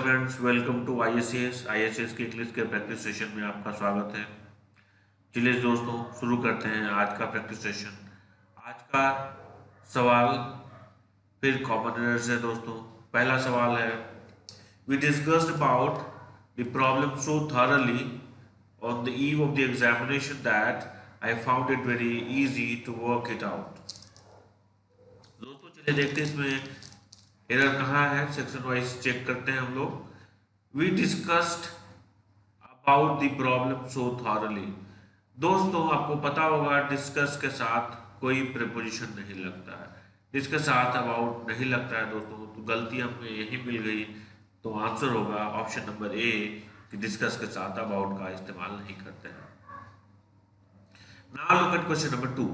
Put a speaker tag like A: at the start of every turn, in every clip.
A: Friends, welcome to ISS के English के practice session में आपका स्वागत है। चलिए दोस्तों, शुरू करते हैं आज का प्रैक्टिस सेशन। आज का सवाल फिर कॉमन एरर्स है दोस्तों। पहला सवाल है, we discussed about the problem so thoroughly on the eve of the examination that I found it very easy to work it out. दोस्तों चलिए देखते हैं इसमें एरर कहाँ है, सेक्शन वाइज चेक करते हैं हम लोग। We discussed about the problem so thoroughly. दोस्तों आपको पता होगा डिस्कस के साथ कोई प्रीपोजिशन नहीं लगता है, जिसके साथ अबाउट नहीं लगता है दोस्तों, तो गलती हमें यही मिल गई। तो आंसर होगा ऑप्शन नंबर ए कि डिस्कस के साथ अबाउट का इस्तेमाल नहीं करते हैं। Now look at question number 2।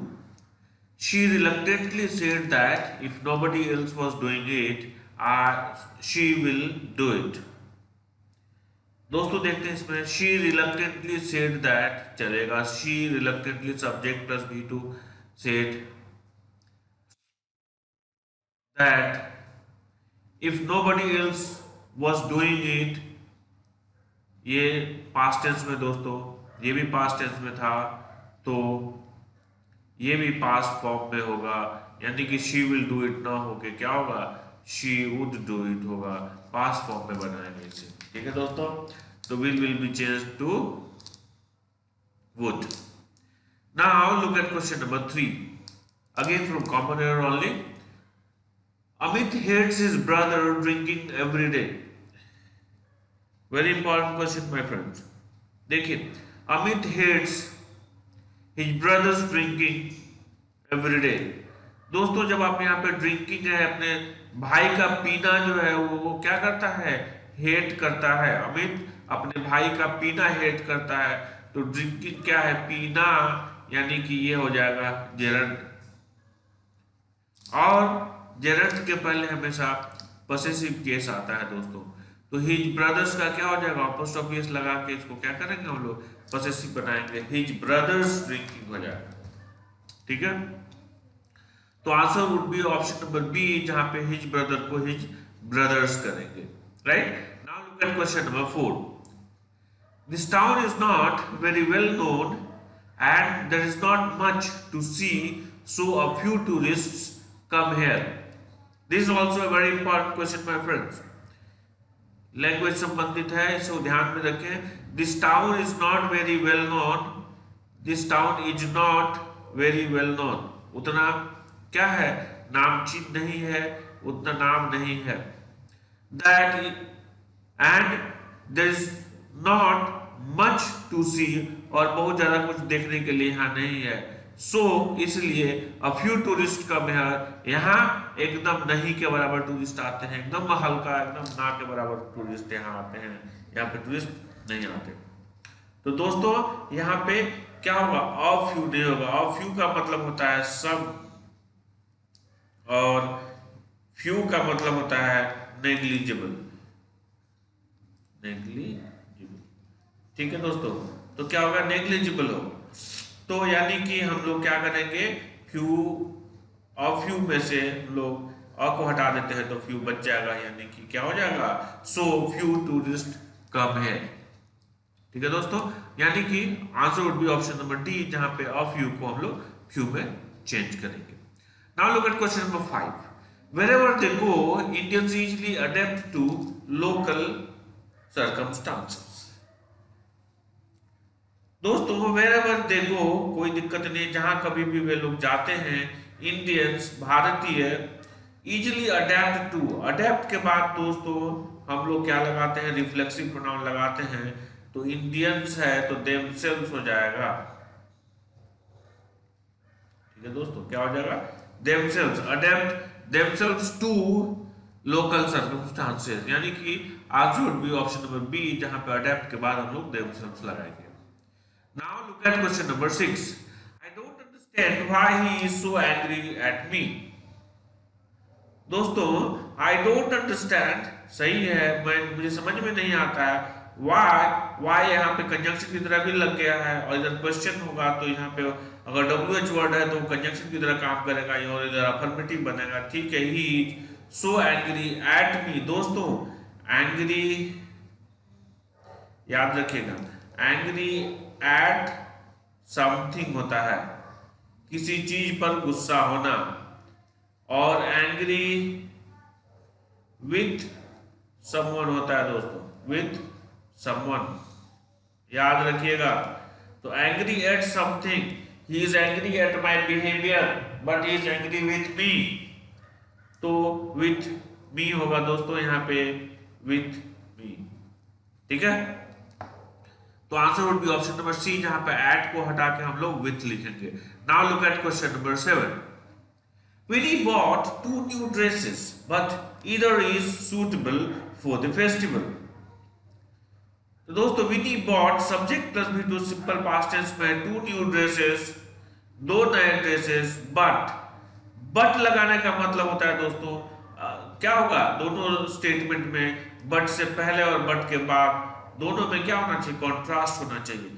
A: She reluctantly said that if nobody else was doing it, she will do it. दोस्तों देखते हैं इसमें she reluctantly said that चलेगा। she reluctantly subject plus V2 said that if nobody else was doing it, ये past tense में दोस्तों, ये भी past tense में था, तो ये भी पास्ट फॉर्म में होगा, यानी कि शी विल डू इट ना होके क्या होगा, शी वुड डू इट होगा। पास्ट फॉर्म में बनाएंगे इसे, ठीक है दोस्तों। तो will be change to would. Now look at question number 3, again from common error only. Amit hates his brother drinking every day. Very important question my friends. देखिए, Amit hates His brothers drinking every day। दोस्तों जब आप यहाँ पे drinking है, अपने भाई का पीना जो है वो क्या करता है, हेट करता है। अमित अपने भाई का पीना हेट करता है, तो ड्रिंकिंग क्या है, पीना, यानी कि ये हो जाएगा जेरंड। और जेरंड के पहले हमेशा पॉसेसिव केस आता है दोस्तों। तो हिज ब्रदर्स का क्या हो जाएगा, अपोस्ट्रोफी एस लगा के इसको क्या करेंगे हम लोग, पॉसेसिव बनाएंगे, हिज ब्रदर्स ड्रिंकिंग हो जाएगा, ठीक है। तो answer would be option number B, जहां पे हिज ब्रदर को हिज ब्रदर्स करेंगे, right. Now look at question number 4। This town is not very well known and there is not much to see, so a few tourists come here. This is also a very important question my friends. Language संबंधित है, इसको ध्यान में रखें। This town is not very well known, this town is not very well known, उतना क्या है, नाम चिन्ह नहीं है, उतना नाम नहीं है। That and there is not much to see, और बहुत ज्यादा कुछ देखने के लिए यहाँ नहीं है। सो इसलिए a few tourist come here, यहाँ एकदम नहीं के बराबर टूरिस्ट आते हैं, एकदम हल्का, एकदम ना के बराबर टूरिस्ट यहाँ आते हैं, यहाँ पे टूरिस्ट नहीं आते। तो दोस्तों यहाँ पे क्या होगा, अ फ्यू नहीं होगा। अ फ्यू का मतलब होता है सब, और फ्यू का मतलब होता है नेग्लिजिबल, नेग्लिजिबल, ठीक है दोस्तों। तो क्या होगा, नेग्लिजिबल होगा। तो यानी कि हम लोग क्या करेंगे, फ्यू, अ फ्यू में से हम लोग अ को हटा देते हैं तो फ्यू बच जाएगा, यानी कि क्या हो जाएगा, सो फ्यू टूरिस्ट कम है, ठीक है दोस्तों। यानी कि answer would be option number D, जहां पे अ फ्यू को हम लोग फ्यू में चेंज करेंगे। Now look at question number 5। Wherever they go, Indians usually adapt to local circumstances. दोस्तों वेरेवर दे गो, कोई दिक्कत नहीं, जहां कभी भी वे लोग जाते हैं, इंडियंस भारतीय, इजिली अडेप्ट टू, अडेप्ट के बाद दोस्तों हम लोग क्या लगाते हैं, रिफ्लेक्सिव प्रोनाउन लगाते हैं। तो इंडियंस है तो देमसेल्व्स हो जाएगा, ठीक है दोस्तों, क्या हो जाएगा, themselves, adapt themselves to local circumstances, यानी कि answer would be option number B, जहां पे अडेप्ट के बाद हम लोग देमसेल्व्स लगाएंगे। Now look at question number 6. I don't understand why he is so angry at me. दोस्तों I don't understand सही है, मुझे समझ में नहीं आता है। why यहाँ पे कंजंक्शन की तरह भी लग गया है, और इधर क्वेश्चन होगा तो यहाँ पे अगर WH वर्ड है तो कंजंक्शन की तरह काम करेगा, और इधर अफर्मेटिव बनेगा, ठीक है। He is so angry at me। दोस्तों एंग्री, याद रखिएगा, एंग्री एट समथिंग होता है किसी चीज पर गुस्सा होना, और एंग्री विथ समवन होता है दोस्तों, विथ समवन, याद रखिएगा। तो angry at something, he is angry at my behaviour but he is angry with me, तो विथ मी होगा दोस्तों यहाँ पे, विथ मी, ठीक है। तो answer would be option number C, जहां पे एट को हटा के हम लोग विथ लिखेंगे। Now look at question number 7. Winnie bought 2 new dresses, but either is suitable for the festival. तो दोस्तों विनी बॉट सब्जेक्ट प्लस भी टू सिंपल पास्ट टेंस में 2 न्यू ड्रेसेस, 2 नए ड्रेसेस, बट लगाने का मतलब होता है दोस्तों क्या होगा, दोनों स्टेटमेंट में बट से पहले और बट के बाद दोनों में क्या होना चाहिए, कॉन्ट्रास्ट होना चाहिए।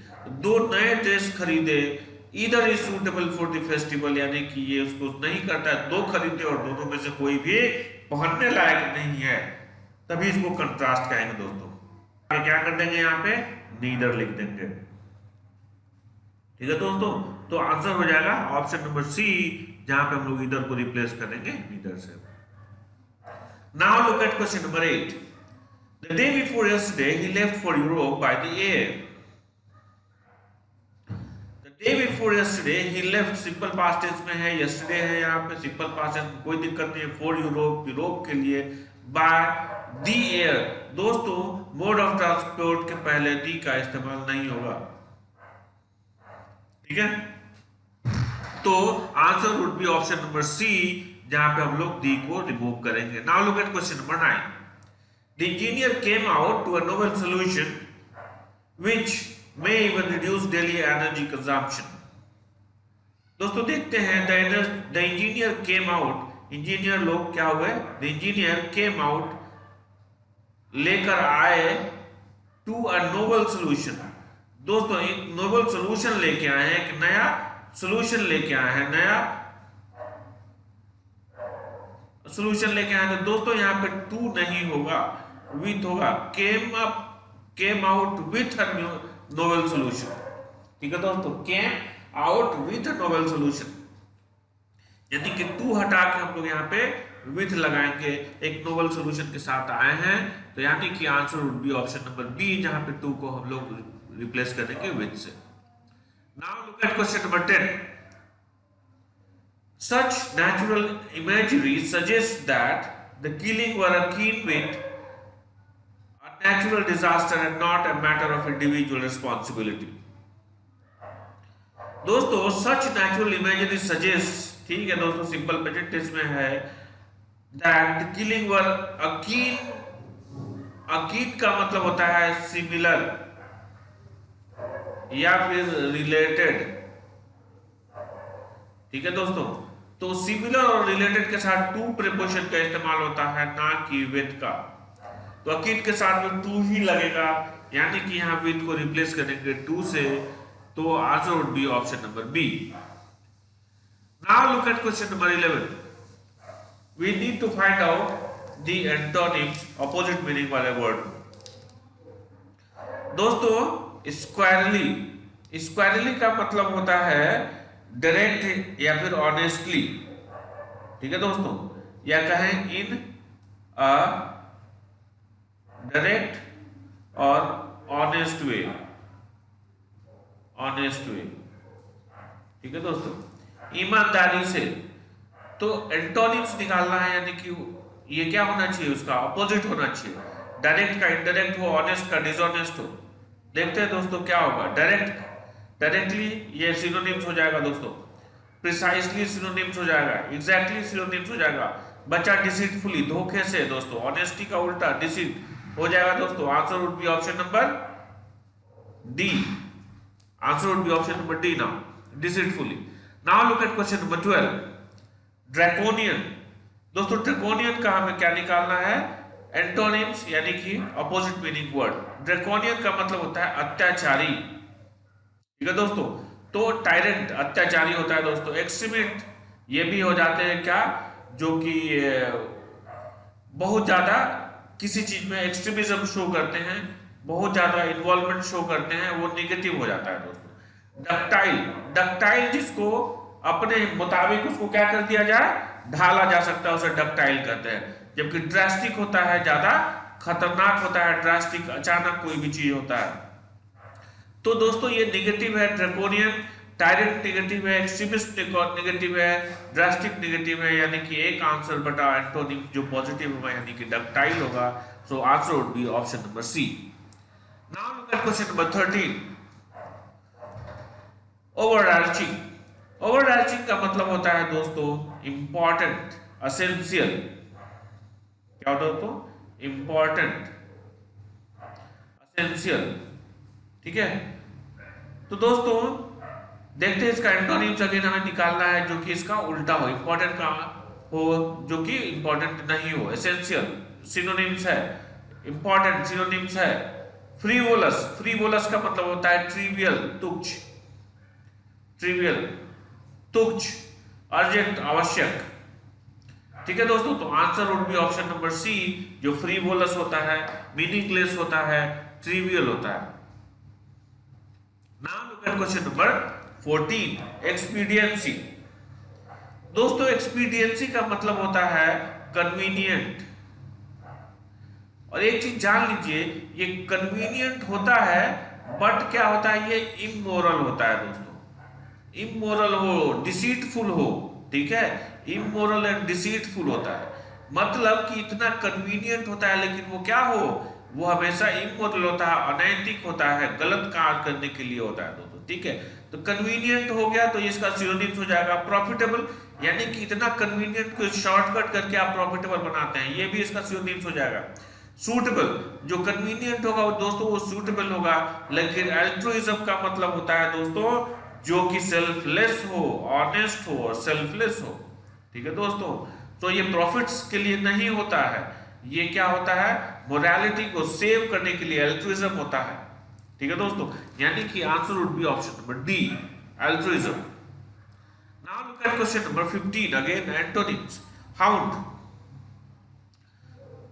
A: 2 नए ड्रेस खरीदे, इधर is suitable for the festival, यानी कि ये उसको नहीं करता है 2 खरीदे और दोनों में से कोई भी पहनने लायक नहीं है, तभी इसको कंट्रास्ट कहेंगे दोस्तों। क्या कर देंगे यहाँ पे, नीदर लिख देंगे, ठीक है दोस्तों। तो आंसर हो जाएगा ऑप्शन नंबर सी, जहां पे हम लोग इधर को रिप्लेस करेंगे नीदर से। Now look at question number 8. The day before yesterday he left for Europe by the air. The day before yesterday he left, simple past tense में है, yesterday है यहाँ पे, सिंपल पास्ट टेंस, कोई दिक्कत नहीं है, for Europe, यूरोप के लिए, by the air। दोस्तों मोड ऑफ ट्रांसपोर्ट के पहले दी का इस्तेमाल नहीं होगा, ठीक है। तो answer would be option number C, जहां पे हम लोग दी को रिमूव करेंगे। Now look at question number 9. The engineer came out to a novel solution which may even reduce daily energy consumption. दोस्तों देखते हैं, the engineer came out, engineer लोग क्या हुए, the engineer came out, लेकर आए, टू अ नोबल सोल्यूशन। दोस्तों एक नोबल सोल्यूशन लेके आए हैं, एक नया सोल्यूशन लेके आए हैं, नया सोल्यूशन लेके आए हैं। तो दोस्तों यहाँ पे टू नहीं होगा, विथ होगा, came out with a Nobel solution, ठीक है दोस्तों, came out with a Nobel solution, यानी कि टू हटा के हम लोग यहाँ पे विथ लगाएंगे, एक नोबल सोल्यूशन के साथ आए हैं, तो यानी कि answer would be option number B, जहां पे टू को हम लोग रिप्लेस करेंगे विथ से। Now look at question number 10. Such natural imagery suggests that the killing were akin with a natural disaster and not a matter of individual responsibility. दोस्तों such natural imagery suggests, ठीक है दोस्तों, simple present tense में है, that the killing were akin, अकीद का मतलब होता है सिमिलर या फिर रिलेटेड, ठीक है दोस्तों। तो सिमिलर और रिलेटेड के साथ टू प्रीपोजिशन का इस्तेमाल होता है, ना कि विथ का। तो अकीद के साथ में टू ही लगेगा, यानी कि यहाँ विथ को रिप्लेस करेंगे टू से, तो answer would be option number B. Now look at question number 11. We need to find out the antonyms, opposite meaning वाले वर्ड। दोस्तों स्क्वायरली का मतलब होता है डायरेक्ट या फिर ऑनेस्टली, ठीक है दोस्तों, या कहें इन अ डायरेक्ट और ऑनेस्ट वे, ठीक है दोस्तों, ईमानदारी से। तो एंटोनिम्स निकालना है, यानी कि ये क्या होना चाहिए, उसका अपोजिट होना चाहिए, डायरेक्ट का इंडायरेक्ट हो, ऑनेस्ट का डिसऑनेस्ट हो। देखते हैं दोस्तों क्या होगा, डायरेक्टली ये सिनोनिम्स हो जाएगा दोस्तों, प्रिसाइसली सिनोनिम्स हो जाएगा, एग्जैक्टली सिनोनिम्स हो जाएगा, बचा डिसीटफुली, धोखे से दोस्तों, ऑनेस्टी का उल्टा डिसीट हो जाएगा दोस्तों। Answer would be option number D, answer would be option number D now, deceitfully. Now look at question number 12. Draconian. दोस्तों ड्रैकोनियन का हमें क्या निकालना है, एंटोनिम्स, यानी कि अपोजिट मीनिंग वर्ड। ड्रैकोनियन का मतलब होता है अत्याचारी, ठीक है दोस्तों। तो टायरेंट अत्याचारी होता है दोस्तों। एक्सट्रीमिस्ट ये भी हो जाते हैं क्या, जो कि बहुत ज्यादा किसी चीज में एक्सट्रीमिज्म शो करते हैं, बहुत ज्यादा इन्वॉल्वमेंट शो करते हैं, वो निगेटिव हो जाता है दोस्तों। डक्टाइल, डक्टाइल जिसको अपने मुताबिक उसको क्या कर दिया जाए, ढाला जा सकता है, उसे डक्टाइल कहते हैं। जबकि ड्रास्टिक होता है, ज्यादा खतरनाक होता है, ड्रास्टिक अचानक कोई भी चीज होता है। तो दोस्तों ये निगेटिव है, ड्रैकोनियन, टायरेंट निगेटिव है, एक्सट्रीमिस्ट निगेटिव है, ड्रास्टिक निगेटिव है, यानी कि एक आंसर बटा एंटोनिम जो पॉजिटिव होगा यानी कि डक्टाइल होगा। So answer would be option number C. Now look at question number 13, overarching. Overarching का मतलब होता है दोस्तों इंपॉर्टेंट, असेंशियल। क्या होता है दोस्तों, इंपॉर्टेंट, असेंशियल, ठीक है। तो दोस्तों देखते हैं इसका एंटोनिम्स अगेन हमें निकालना है जो कि इसका उल्टा हो, इंपॉर्टेंट का हो जो कि इंपॉर्टेंट नहीं हो। एसेंशियल सिनोनिम्स है, इंपॉर्टेंट सिनोनिम्स है। फ्रीवोलस, फ्रीवोलस का मतलब होता है ट्रिवियल, तुच्छ, ट्रिवियल, तुच्छ, अर्जेंट, आवश्यक, ठीक है दोस्तों। तो answer would be option number C, जो फ्रीवोलस होता है, मीनिंगलेस होता है, ट्रिवियल होता है। Now look at question number 14, expediency. दोस्तों एक्सपीडियंसी का मतलब होता है कन्वीनियंट। और एक चीज जान लीजिए, ये कन्वीनियंट होता है बट क्या होता है, ये इमोरल होता है दोस्तों। इमोरल हो, डिसीटफुल हो, ठीक है, इमोरल एंड डिसीटफुल होता है। मतलब कि इतना कन्वीनियंट होता है लेकिन वो क्या हो, वो हमेशा इमोरल होता है, अनैतिक होता है, गलत कार्य करने के लिए होता है दोस्तों, ठीक है। तो कन्वीनियंट हो गया तो इसका सिनोनिम्स हो जाएगा प्रॉफिटेबल, यानी कि इतना कन्वीनियंट को शॉर्टकट करके आप प्रॉफिटेबल बनाते हैं, ये भी इसका सिनोनिम्स हो जाएगा। सूटेबल, जो कन्वीनियंट होगा वो दोस्तों वो सूटेबल होगा, लेकिन अल्ट्रुइज्म का मतलब होता है दोस्तों जो कि सेल्फलेस हो, ऑनेस्ट हो और सेल्फलेस हो, ठीक है दोस्तों। तो ये प्रॉफिट्स के लिए नहीं होता है, ये क्या होता है, मोरालिटी को सेव करने के लिए अल्ट्रुइज्म होता है, ठीक है दोस्तों। यानी कि answer would be option number D, altruism. Now look at question number 15, again antonyms. Hound.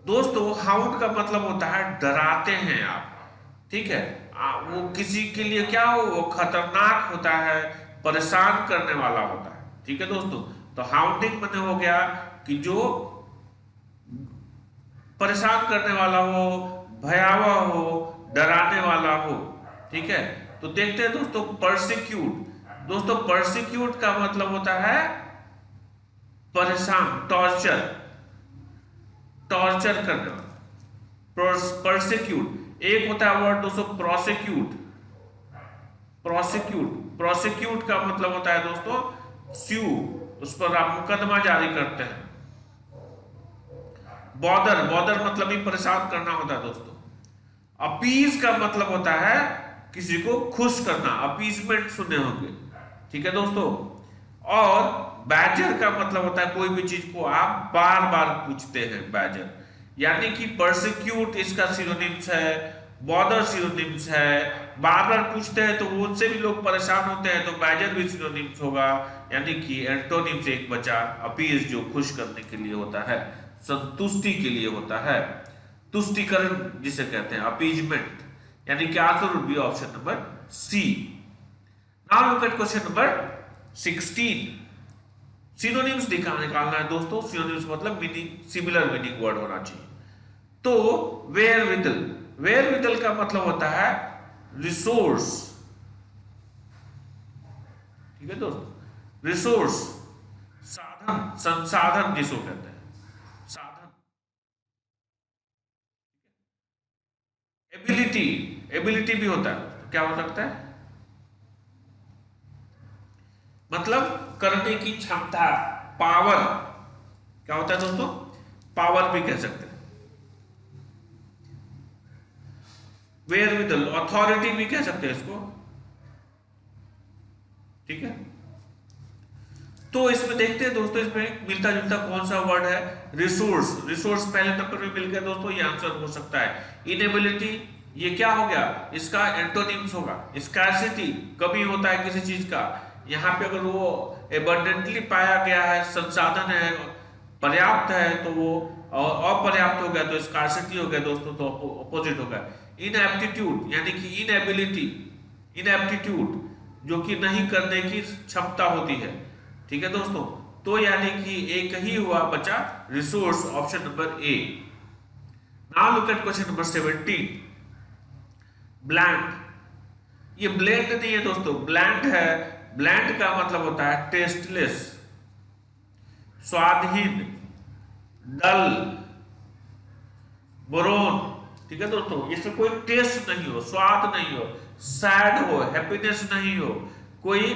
A: दोस्तों हाउंड का मतलब होता है डराते हैं आप, ठीक है। वो किसी के लिए क्या हो, वो खतरनाक होता है, परेशान करने वाला होता है, ठीक है दोस्तों। तो हाउंडिंग मैंने हो गया कि जो परेशान करने वाला हो, भयावह हो, डराने वाला हो, ठीक है। तो देखते हैं दोस्तों परसिक्यूट। दोस्तों परसिक्यूट का मतलब होता है परेशान, टॉर्चर, टॉर्चर करने वाला, परसिक्यूट। एक होता है वर्ड दोस्तों प्रोसिक्यूट, प्रोसिक्यूट, प्रोसिक्यूट का मतलब होता है दोस्तों स्यू, उस पर आप मुकदमा जारी करते हैं। बॉदर, बॉदर मतलब ही परेशान करना होता है दोस्तों। अपीज का मतलब होता है किसी को खुश करना, अपीजमेंट सुने होंगे, ठीक है दोस्तों। और बैजर का मतलब होता है कोई भी चीज को आप बार बार पूछते हैं, बैजर। यानी कि परसिक्यूट इसका सिनोनिम्स है, बॉदर सिनोनिम्स है, बार बार पूछते हैं तो उनसे भी लोग परेशान होते हैं, तो बैजर भी सिनोनिम्स होगा। यानी कि एंटोनिम्स एक बचा अपीज, जो खुश करने के लिए होता है, संतुष्टि के लिए होता है, तुष्टिकरण जिसे कहते हैं, अपीजमेंट। यानी कि answer would be option number C. Now look at question number 16, synonyms निकालना है दोस्तों। सिनोनिम्स मतलब मीनिंग, सिमिलर मीनिंग वर्ड होना चाहिए। तो वेयर विदल, वेयर विदल का मतलब होता है रिसोर्स, ठीक है दोस्तों, रिसोर्स, साधन, संसाधन जिसको कहते हैं, साधन। एबिलिटी, एबिलिटी भी होता है, क्या हो सकता है, मतलब करने की क्षमता, पावर, क्या होता है दोस्तों, पावर भी कह सकते हैं। वेयर विदल, अथॉरिटी भी कह सकते हैं इसको, ठीक है। तो इसमें देखते हैं दोस्तों, इसमें मिलता जुलता कौन सा वर्ड है, रिसोर्स। रिसोर्स पहले नंबर पे मिल गया दोस्तों, ये आंसर हो सकता है। इनेबिलिटी, ये क्या हो गया, इसका एंटोनिम्स होगा स्कार्सिटी, कमी होता है किसी चीज का। यहाँ पे अगर वो एबंडेंटली पाया गया है, संसाधन है, पर्याप्त है तो वो, और अपर्याप्त हो गया तो स्कार्सिटी हो गया दोस्तों, तो अपोजिट होगा। इनएप्टीट्यूड यानी कि इनएबिलिटी, इनएप्टीट्यूड जो कि नहीं करने की क्षमता होती है, ठीक है दोस्तों। तो यानी कि एक ही हुआ बचा resource, option number A. Now look at question number 17, bland. ये ब्लैंड नहीं है दोस्तों, ब्लैंड है। ब्लैंड का मतलब होता है टेस्टलेस, स्वादहीन, डल, बोरोन, ठीक है दोस्तों। इसमें कोई टेस्ट नहीं हो, स्वाद नहीं हो, सैड हो, हैप्पीनेस नहीं हो, कोई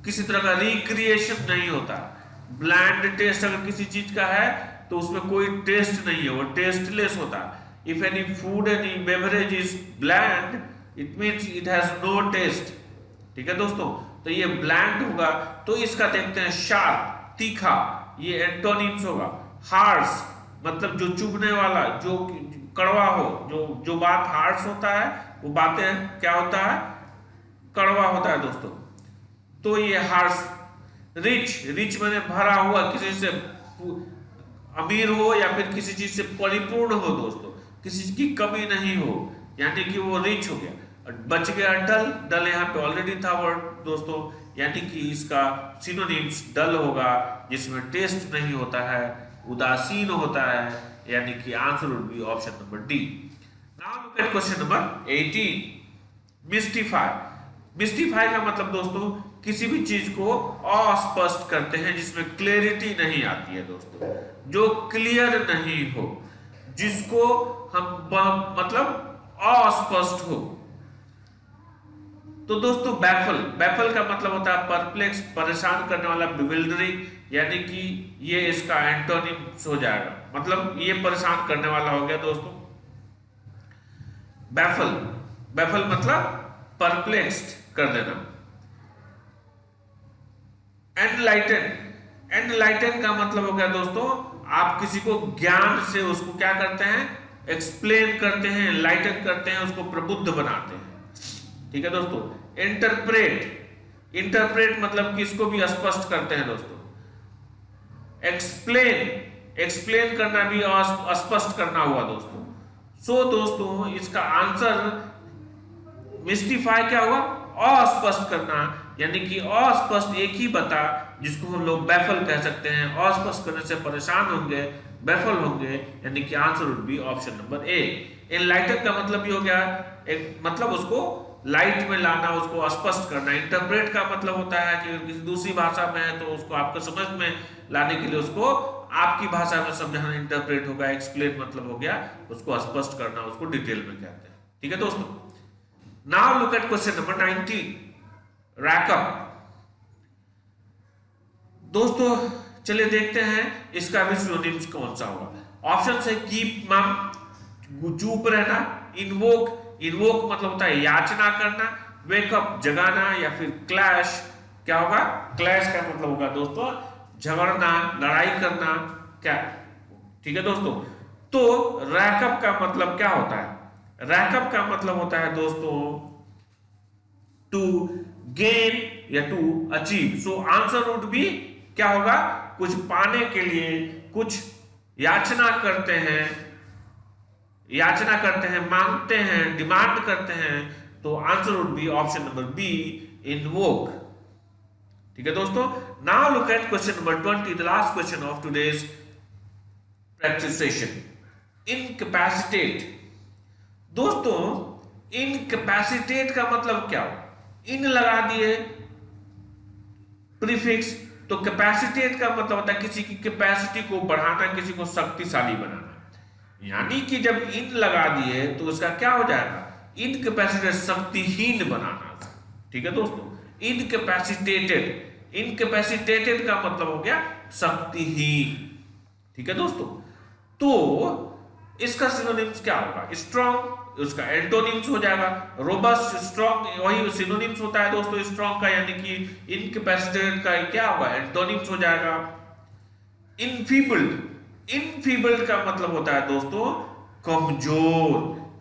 A: किसी तरह का रिक्रिएशन नहीं होता। ब्लैंड टेस्ट अगर किसी चीज का है तो उसमें कोई टेस्ट नहीं है, वो टेस्टलेस होता। If any food, any beverage is bland, it means it has no taste, ठीक है दोस्तों। तो ये ब्लैंड होगा। तो इसका देखते हैं, शार्प, तीखा, ये एंटोनिम्स होगा। हार्श मतलब जो चुभने वाला, जो कड़वा हो, जो बात हार्श होता है वो बातें क्या होता है, कड़वा होता है दोस्तों। तो ये हार्श। रिच, रिच मैंने भरा हुआ, किसी से अमीर हो या फिर किसी चीज से परिपूर्ण हो दोस्तों, किसी चीज की कमी नहीं हो, यानी कि वो रिच हो गया। बच गया डल, डल यहाँ पे ऑलरेडी था वर्ड दोस्तों, यानी कि इसका सिनोनिम्स डल होगा, जिसमें टेस्ट नहीं होता है, उदासीन होता है, यानी कि answer would be option number D. Now look at question number 18, mystify. Mystify का मतलब दोस्तों किसी भी चीज को अस्पष्ट करते हैं, जिसमें क्लैरिटी नहीं आती है दोस्तों, जो क्लियर नहीं हो, जिसको हम मतलब अस्पष्ट हो। तो दोस्तों बैफल, बैफल का मतलब होता है परप्लेक्स, परेशान करने वाला, बिविल्डरिंग, यानी कि ये इसका एंटोनिम्स हो जाएगा, मतलब ये परेशान करने वाला हो गया दोस्तों बैफल। बैफल मतलब परप्लेक्स्ड कर देना। एनलाइटन, एनलाइटन का मतलब हो गया दोस्तों, आप किसी को ज्ञान से उसको क्या करते हैं, एक्सप्लेन करते हैं, एनलाइटन करते हैं, उसको प्रबुद्ध बनाते हैं, ठीक है दोस्तों। इंटरप्रेट, इंटरप्रेट मतलब कि इसको भी स्पष्ट करते हैं दोस्तों। एक्सप्लेन, एक्सप्लेन करना भी स्पष्ट करना हुआ दोस्तों। सो दोस्तों इसका आंसर मिस्टिफाई क्या हुआ, अस्पष्ट करना, यानी कि अस्पष्ट एक ही बता, जिसको हम लोग बैफल कह सकते हैं। अस्पष्ट करने से परेशान होंगे, बैफल होंगे, यानी कि answer would be option number A. Enlighten का मतलब भी हो गया एक, मतलब उसको लाइट में लाना, उसको स्पष्ट करना। इंटरप्रेट का मतलब होता है कि किसी दूसरी भाषा में है तो उसको आपको समझ में लाने के लिए उसको आपकी भाषा में समझाना इंटरप्रेट होगा। एक्सप्लेन मतलब हो गया उसको स्पष्ट करना, उसको डिटेल में कहते हैं, ठीक है दोस्तों। Now look at question number 19, रैकअप। दोस्तों चलिए देखते हैं इसका भी सिनोनिम्स कौन सा होगा। ऑप्शन है कीप मम, चुप रहना, इन्वोक, इन्वोक मतलब होता है याचना करना, वेकअप जगाना, या फिर क्लैश, क्या होगा, क्लैश का मतलब होगा दोस्तों झगड़ना, लड़ाई करना, क्या, ठीक है दोस्तों। तो रैकअप का मतलब क्या होता है, रैकअप का मतलब होता है दोस्तों टू गेन या to achieve. So answer would be क्या होगा, कुछ पाने के लिए कुछ याचना करते हैं, याचना करते हैं, मांगते हैं, डिमांड करते हैं। तो answer would be option number B, invoke, ठीक है दोस्तों। Now look at question number 20, the last question of today's practice session, incapacitate. दोस्तों इनकैपेसिटेट का मतलब क्या हो, इन लगा दिए प्रीफिक्स, तो कैपेसिटेट का मतलब होता है किसी की कैपेसिटी को बढ़ाना, किसी को शक्तिशाली बनाना। यानी कि जब इन लगा दिए तो उसका क्या हो जाएगा, इनकैपेसिटेट, शक्तिहीन बनाना, ठीक है दोस्तों। इनकैपेसिटेटेड, इनकैपेसिटेटेड का मतलब हो गया शक्तिहीन, ठीक है दोस्तों। तो इसका सिनोनिम्स क्या होगा, स्ट्रॉन्ग, उसका एंटोनिम्स हो जाएगा रोबस्ट, स्ट्रॉन्ग, वही सिनोनिम्स होता है दोस्तों स्ट्रॉन्ग का, यानी कि इनकैपेसिटेटेड का क्या होगा, एंटोनिम्स हो जाएगा। इनफीबल्ड, इनफीबल्ड का मतलब होता है दोस्तों कमजोर,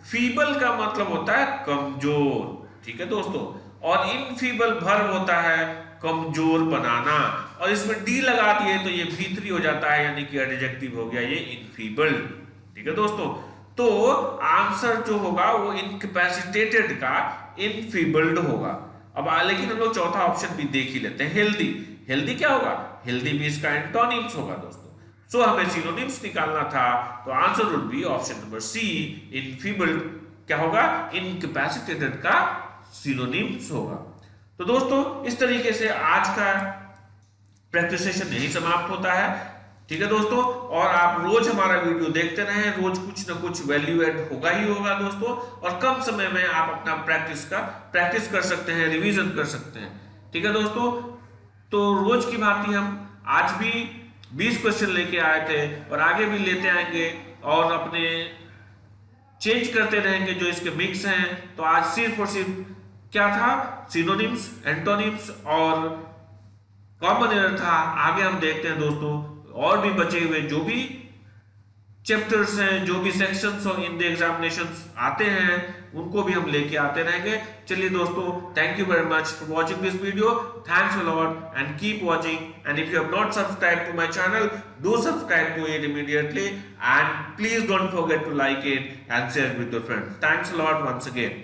A: फीबल का मतलब होता है कमजोर, ठीक है दोस्तों। और इनफीबल वर्ब होता है कमजोर बनाना, और इसमें डी लगा दिए तो ये V3 हो जाता है, यानी कि एडजेक्टिव हो गया ये इनफीबल्ड। ठीक है दोस्तों, तो आंसर जो होगा वो इनकैपेसिटेटेड का इनफीबल्ड होगा। अब लेकिन हम लोग चौथा ऑप्शन भी देख ही लेते हैं, हेल्दी। हेल्दी क्या होगा? हेल्दी भी इसका एंटोनिम्स होगा दोस्तों। सो हमें सिनोनिम्स निकालना था, तो answer would be option number C, enfeebled क्या होगा? इनकैपेसिटेटेड का सिनोनिम्स होगा। तो दोस्तों इस तरीके से आज का प्रैक्टिस सेशन यही समाप्त होता है। ठीक है दोस्तों, और आप रोज हमारा वीडियो देखते रहें, रोज कुछ ना कुछ वैल्यू एड होगा ही होगा दोस्तों, और कम समय में आप अपना प्रैक्टिस कर सकते हैं, रिवीजन कर सकते हैं। ठीक है दोस्तों, तो रोज की भांति हम आज भी 20 क्वेश्चन लेके आए थे और आगे भी लेते आएंगे, और अपने चेंज करते रहेंगे जो इसके मिक्स हैं। तो आज सिर्फ और सिर्फ क्या था? सिनोनिम्स, एंटोनिम्स और कॉमन एरर था। आगे हम देखते हैं दोस्तों और भी बचे हुए जो भी चैप्टर्स हैं, जो भी सेक्शंस इन द एग्जामिनेशंस आते हैं, उनको भी हम लेके आते रहेंगे। चलिए दोस्तों, thank you very much for watching this video. Thanks a lot and keep watching, and if you have not subscribed to my channel, do subscribe to it immediately, and please don't forget to like it and share it with your friends. Thanks a lot once again.